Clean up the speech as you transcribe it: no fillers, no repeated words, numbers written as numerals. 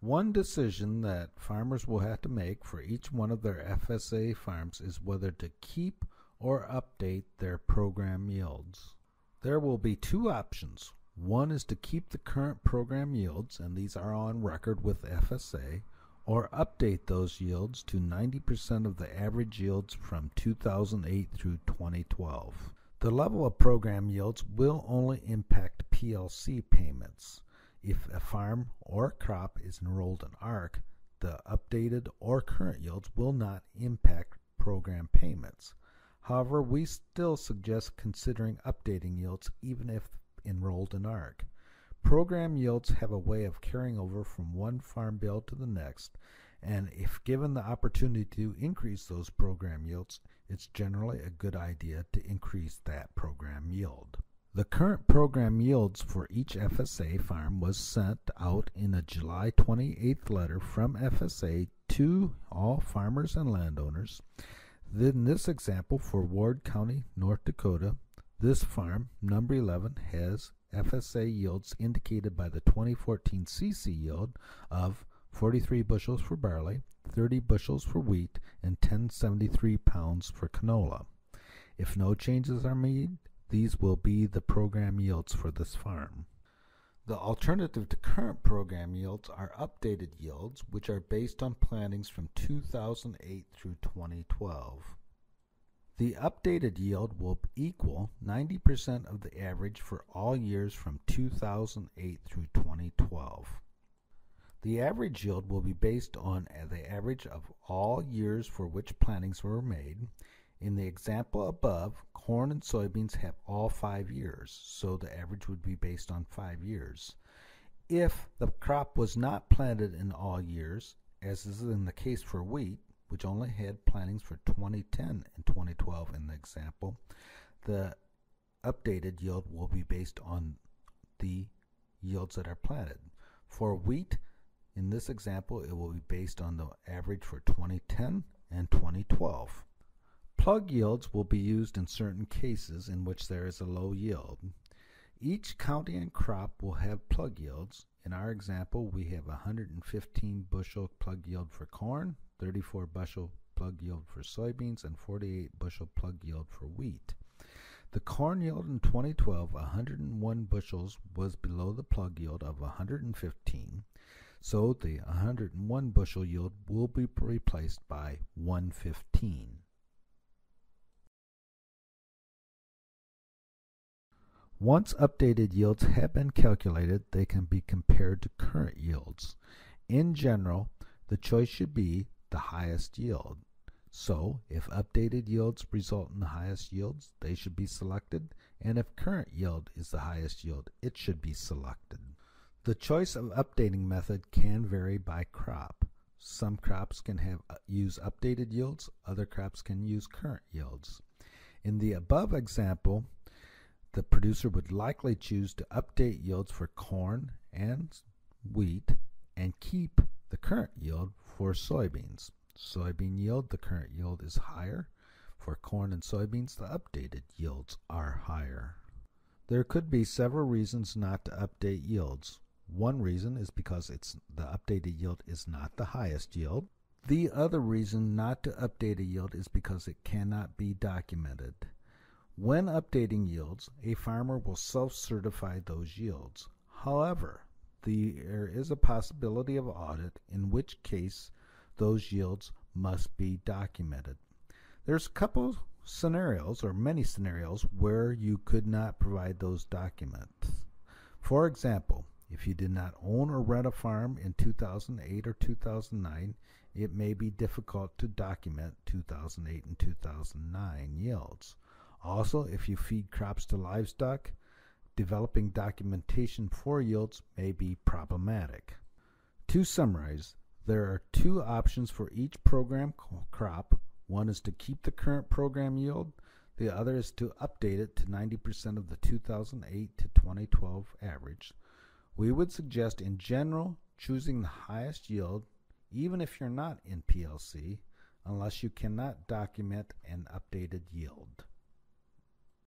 One decision that farmers will have to make for each one of their FSA farms is whether to keep or update their program yields. There will be two options. One is to keep the current program yields, and these are on record with FSA, or update those yields to 90% of the average yields from 2008 through 2012. The level of program yields will only impact PLC payments. If a farm or crop is enrolled in ARC, the updated or current yields will not impact program payments. However, we still suggest considering updating yields even if enrolled in ARC. Program yields have a way of carrying over from one farm bill to the next, and if given the opportunity to increase those program yields, it's generally a good idea to increase that program yield. The current program yields for each FSA farm was sent out in a July 28th letter from FSA to all farmers and landowners. In this example for Ward County, North Dakota, this farm, number 11, has FSA yields indicated by the 2014 CC yield of 43 bushels for barley, 30 bushels for wheat, and 1073 pounds for canola. If no changes are made, these will be the program yields for this farm. The alternative to current program yields are updated yields, which are based on plantings from 2008 through 2012. The updated yield will equal 90% of the average for all years from 2008 through 2012. The average yield will be based on the average of all years for which plantings were made. In the example above, corn and soybeans have all 5 years, so the average would be based on 5 years. If the crop was not planted in all years, as is in the case for wheat, which only had plantings for 2010 and 2012 in the example, the updated yield will be based on the yields that are planted. For wheat, in this example, it will be based on the average for 2010 and 2012. Plug yields will be used in certain cases in which there is a low yield. Each county and crop will have plug yields. In our example, we have 115 bushel plug yield for corn, 34 bushel plug yield for soybeans, and 48 bushel plug yield for wheat. The corn yield in 2012, 101 bushels, was below the plug yield of 115, so the 101 bushel yield will be replaced by 115. Once updated yields have been calculated, they can be compared to current yields. In general, the choice should be the highest yield. So, if updated yields result in the highest yields, they should be selected, and if current yield is the highest yield, it should be selected. The choice of updating method can vary by crop. Some crops can use updated yields, other crops can use current yields. In the above example, the producer would likely choose to update yields for corn and wheat and keep the current yield for soybeans. Soybean yield, the current yield is higher. For corn and soybeans, the updated yields are higher. There could be several reasons not to update yields. One reason is because the updated yield is not the highest yield. The other reason not to update a yield is because it cannot be documented. When updating yields, a farmer will self-certify those yields. However, there is a possibility of audit, in which case those yields must be documented. There's a couple scenarios, or many scenarios, where you could not provide those documents. For example, if you did not own or rent a farm in 2008 or 2009, it may be difficult to document 2008 and 2009 yields. Also, if you feed crops to livestock, developing documentation for yields may be problematic. To summarize, there are two options for each program crop. One is to keep the current program yield. The other is to update it to 90% of the 2008 to 2012 average. We would suggest, in general, choosing the highest yield, even if you're not in PLC, unless you cannot document an updated yield.